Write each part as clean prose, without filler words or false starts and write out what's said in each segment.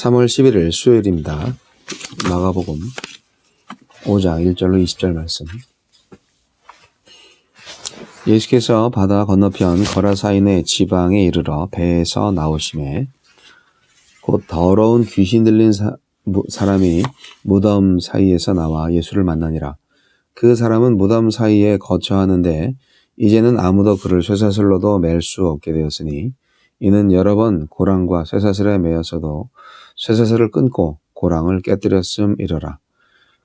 3월 11일 수요일입니다. 마가복음 5장 1절로 20절 말씀. 예수께서 바다 건너편 거라사인의 지방에 이르러 배에서 나오심에 곧 더러운 귀신 들린 사람이 무덤 사이에서 나와 예수를 만나니라. 그 사람은 무덤 사이에 거처하는데 이제는 아무도 그를 쇠사슬로도 맬 수 없게 되었으니 이는 여러 번 고랑과 쇠사슬에 매였어도 쇠사슬을 끊고 고랑을 깨뜨렸음이러라.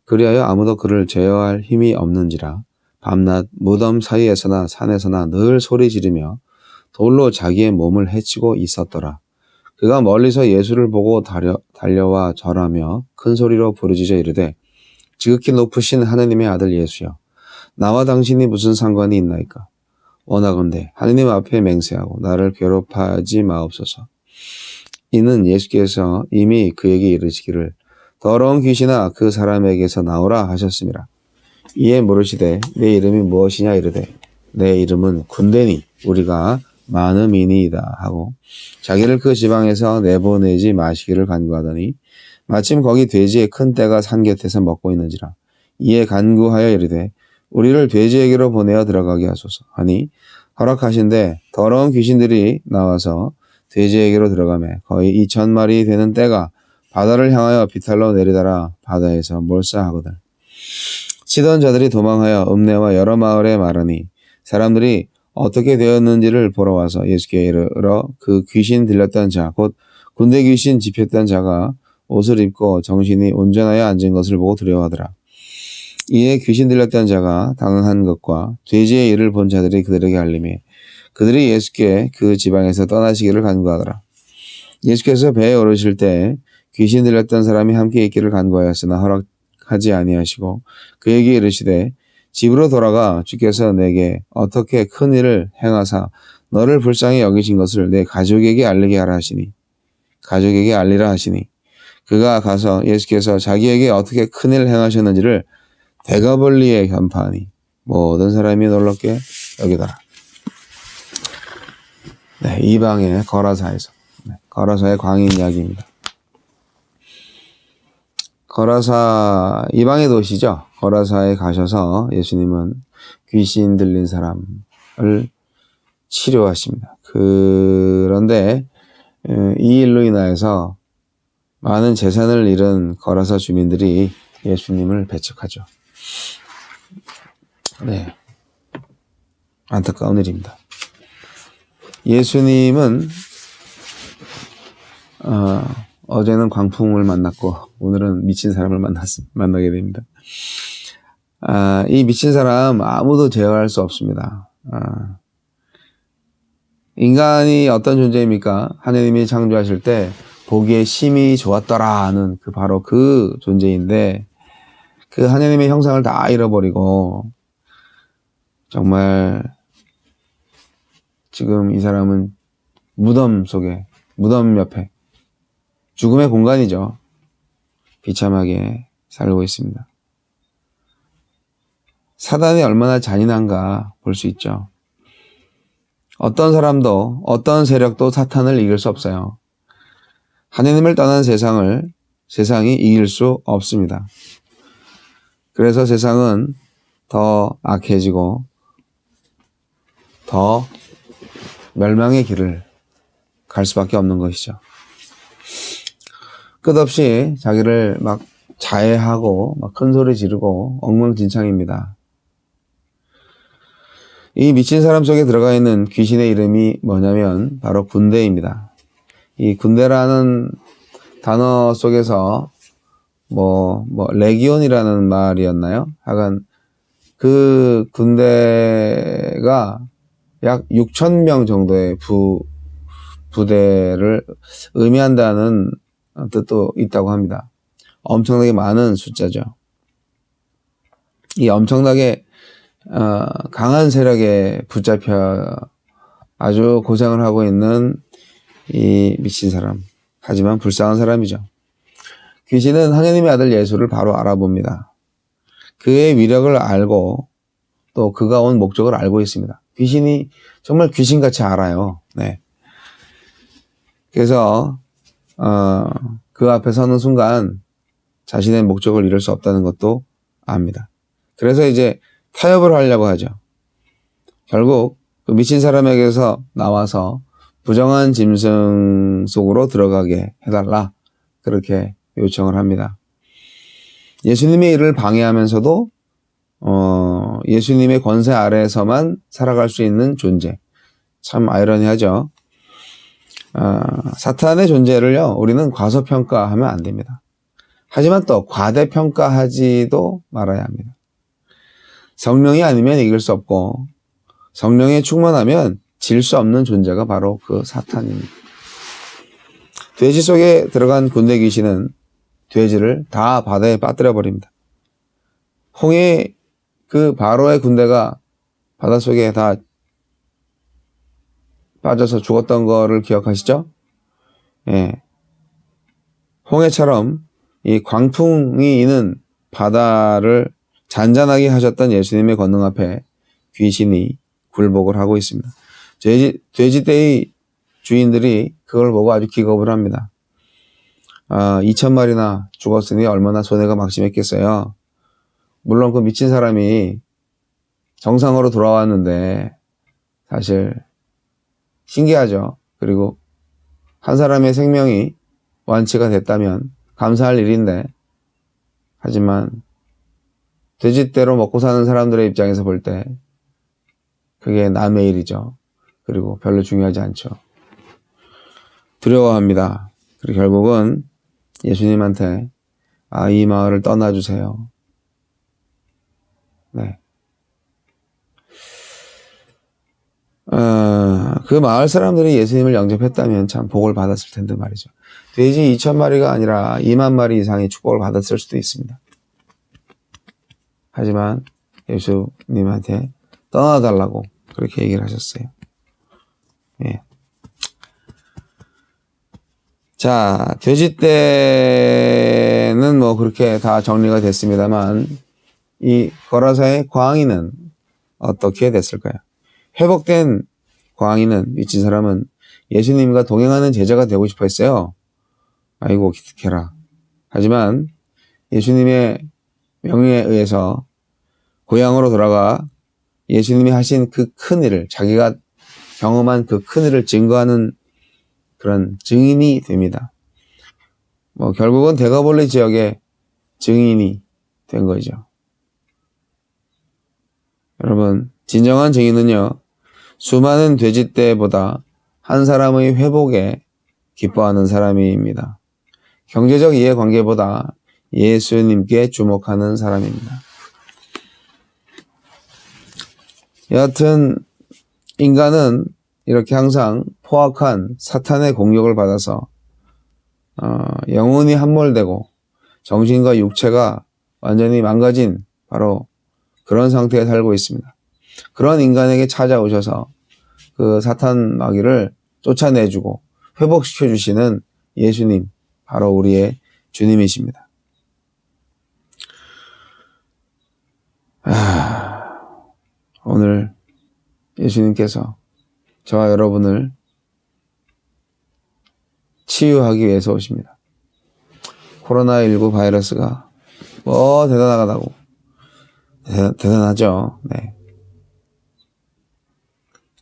그리하여 아무도 그를 제어할 힘이 없는지라. 밤낮 무덤 사이에서나 산에서나 늘 소리 지르며 돌로 자기의 몸을 해치고 있었더라. 그가 멀리서 예수를 보고 달려와 절하며 큰 소리로 부르짖어 이르되 지극히 높으신 하느님의 아들 예수여, 나와 당신이 무슨 상관이 있나이까? 원하건대 하느님 앞에 맹세하고 나를 괴롭하지 마옵소서. 이는 예수께서 이미 그에게 이르시기를 더러운 귀신아 그 사람에게서 나오라 하셨음이라. 이에 물으시되 내 이름이 무엇이냐 이르되 내 이름은 군대니 우리가 많음이니이다 하고 자기를 그 지방에서 내보내지 마시기를 간구하더니 마침 거기 돼지의 큰 떼가 산 곁에서 먹고 있는지라. 이에 간구하여 이르되 우리를 돼지에게로 보내어 들어가게 하소서 하니 허락하신데 더러운 귀신들이 나와서 돼지에게로 들어가매 거의 2,000마리 되는 떼가 바다를 향하여 비탈로 내리다라 바다에서 몰사하거든. 치던 자들이 도망하여 읍내와 여러 마을에 말하니 사람들이 어떻게 되었는지를 보러 와서 예수께 이르러 그 귀신 들렸던 자 곧 군대 귀신 집혔던 자가 옷을 입고 정신이 온전하여 앉은 것을 보고 두려워하더라. 이에 귀신 들렸던 자가 당한 것과 돼지의 일을 본 자들이 그들에게 알림해 그들이 예수께 그 지방에서 떠나시기를 간구하더라. 예수께서 배에 오르실 때 귀신 들렸던 사람이 함께 있기를 간구하였으나 허락하지 아니하시고 그에게 이르시되 집으로 돌아가 주께서 내게 어떻게 큰 일을 행하사 너를 불쌍히 여기신 것을 내 가족에게 알리라 하시니 그가 가서 예수께서 자기에게 어떻게 큰 일을 행하셨는지를 대가벌리에 전파하니 모든 사람이 놀랍게 여기더라. 네, 이방의 거라사에서 거라사의 광인 이야기입니다. 거라사 이방의 도시죠. 거라사에 가셔서 예수님은 귀신 들린 사람을 치료하십니다. 그런데 이 일로 인하여서 많은 재산을 잃은 거라사 주민들이 예수님을 배척하죠. 네, 안타까운 일입니다. 예수님은 어제는 광풍을 만났고 오늘은 미친 사람을 만나게 됩니다. 이 미친 사람 아무도 제어할 수 없습니다. 인간이 어떤 존재입니까? 하느님이 창조하실 때 보기에 심히 좋았더라 하는 바로 그 존재인데 그 하느님의 형상을 다 잃어버리고 정말 지금 이 사람은 무덤 옆에 죽음의 공간이죠. 비참하게 살고 있습니다. 사단이 얼마나 잔인한가 볼 수 있죠. 어떤 사람도 어떤 세력도 사탄을 이길 수 없어요. 하느님을 떠난 세상이 이길 수 없습니다. 그래서 세상은 더 악해지고 더 멸망의 길을 갈 수밖에 없는 것이죠. 끝없이 자기를 막 자해하고 막 큰 소리 지르고 엉망진창입니다. 이 미친 사람 속에 들어가 있는 귀신의 이름이 뭐냐면 바로 군대입니다. 이 군대라는 단어 속에서 레기온이라는 말이었나요? 하여간 그 군대가 약 6,000명 정도의 부대를 의미한다는 뜻도 있다고 합니다. 엄청나게 많은 숫자죠. 이 엄청나게 강한 세력에 붙잡혀 아주 고생을 하고 있는 이 미친 사람, 하지만 불쌍한 사람이죠. 귀신은 하느님의 아들 예수를 바로 알아봅니다. 그의 위력을 알고 또 그가 온 목적을 알고 있습니다. 귀신이 정말 귀신같이 알아요. 네. 그래서 그 앞에 서는 순간 자신의 목적을 이룰 수 없다는 것도 압니다. 그래서 이제 타협을 하려고 하죠. 결국 그 미친 사람에게서 나와서 부정한 짐승 속으로 들어가게 해달라, 그렇게 요청을 합니다. 예수님의 일을 방해하면서도 예수님의 권세 아래에서만 살아갈 수 있는 존재. 참 아이러니하죠. 사탄의 존재를요, 우리는 과소평가하면 안 됩니다. 하지만 또 과대평가하지도 말아야 합니다. 성령이 아니면 이길 수 없고 성령에 충만하면 질 수 없는 존재가 바로 그 사탄입니다. 돼지 속에 들어간 군대 귀신은 돼지를 다 바다에 빠뜨려 버립니다. 홍해 그 바로의 군대가 바닷속에 다 빠져서 죽었던 거를 기억하시죠? 예. 홍해처럼 이 광풍이 있는 바다를 잔잔하게 하셨던 예수님의 권능 앞에 귀신이 굴복을 하고 있습니다. 돼지떼의 주인들이 그걸 보고 아주 기겁을 합니다. 2,000마리나 죽었으니 얼마나 손해가 막심했겠어요. 물론 그 미친 사람이 정상으로 돌아왔는데 사실 신기하죠. 그리고 한 사람의 생명이 완치가 됐다면 감사할 일인데, 하지만 돼지떼로 먹고 사는 사람들의 입장에서 볼 때 그게 남의 일이죠. 그리고 별로 중요하지 않죠. 두려워합니다. 그리고 결국은 예수님한테 이 마을을 떠나주세요. 네. 그 마을 사람들이 예수님을 영접했다면 참 복을 받았을 텐데 말이죠. 돼지 2,000마리가 아니라 2만 마리 이상의 축복을 받았을 수도 있습니다. 하지만 예수님한테 떠나달라고 그렇게 얘기를 하셨어요. 예. 자, 돼지떼는 뭐 그렇게 다 정리가 됐습니다만, 이 거라사의 광인은 어떻게 됐을까요? 회복된 광인은, 미친 사람은 예수님과 동행하는 제자가 되고 싶어 했어요. 아이고 기특해라. 하지만 예수님의 명령에 의해서 고향으로 돌아가 예수님이 하신 그 큰일을, 자기가 경험한 그 큰일을 증거하는 그런 증인이 됩니다. 뭐 결국은 대거볼리 지역의 증인이 된 거죠. 여러분, 진정한 증인은요, 수많은 돼지떼보다 한 사람의 회복에 기뻐하는 사람입니다. 경제적 이해관계보다 예수님께 주목하는 사람입니다. 여하튼 인간은 이렇게 항상 포악한 사탄의 공격을 받아서 영혼이 함몰되고 정신과 육체가 완전히 망가진 바로 그런 상태에 살고 있습니다. 그런 인간에게 찾아오셔서 그 사탄 마귀를 쫓아내주고 회복시켜 주시는 예수님, 바로 우리의 주님이십니다. 오늘 예수님께서 저와 여러분을 치유하기 위해서 오십니다. 코로나19 바이러스가 뭐 대단하다고. 대단하죠. 네.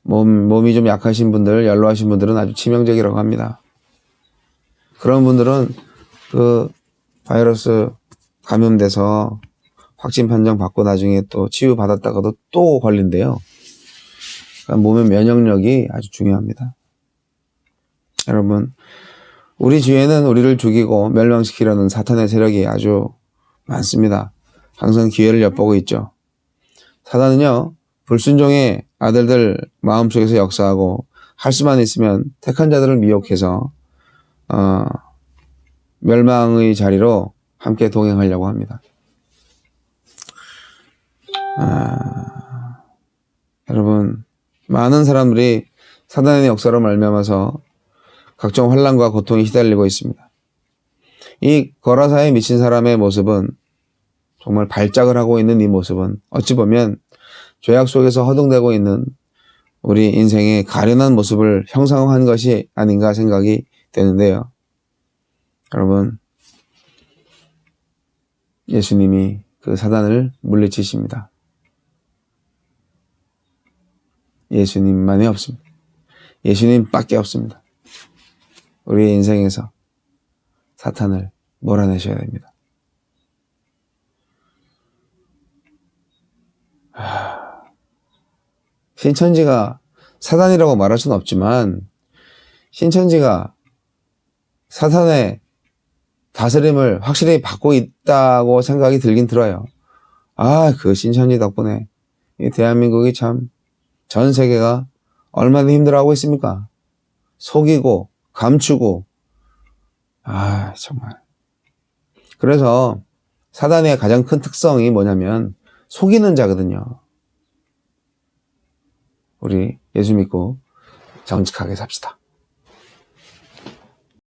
몸이 좀 약하신 분들, 연로하신 분들은 아주 치명적이라고 합니다. 그런 분들은 그 바이러스 감염돼서 확진 판정 받고 나중에 또 치유 받았다가도 또 걸린대요. 그러니까 몸의 면역력이 아주 중요합니다. 여러분, 우리 주위에는 우리를 죽이고 멸망시키려는 사탄의 세력이 아주 많습니다. 항상 기회를 엿보고 있죠. 사단은요, 불순종의 아들들 마음속에서 역사하고 할 수만 있으면 택한 자들을 미혹해서 멸망의 자리로 함께 동행하려고 합니다. 여러분, 많은 사람들이 사단의 역사로 말미암아서 각종 환난과 고통에 시달리고 있습니다. 이 거라사에 미친 사람의 모습은, 정말 발작을 하고 있는 이 모습은 어찌 보면 죄악 속에서 허둥대고 있는 우리 인생의 가련한 모습을 형상화한 것이 아닌가 생각이 되는데요. 여러분, 예수님이 그 사단을 물리치십니다. 예수님만이 없습니다. 예수님밖에 없습니다. 우리의 인생에서 사탄을 몰아내셔야 됩니다. 신천지가 사단이라고 말할 수는 없지만 신천지가 사탄의 다스림을 확실히 받고 있다고 생각이 들긴 들어요. 그 신천지 덕분에 이 대한민국이 참 전 세계가 얼마나 힘들어하고 있습니까? 속이고 감추고 정말. 그래서 사단의 가장 큰 특성이 뭐냐면 속이는 자거든요. 우리 예수 믿고 정직하게 삽시다.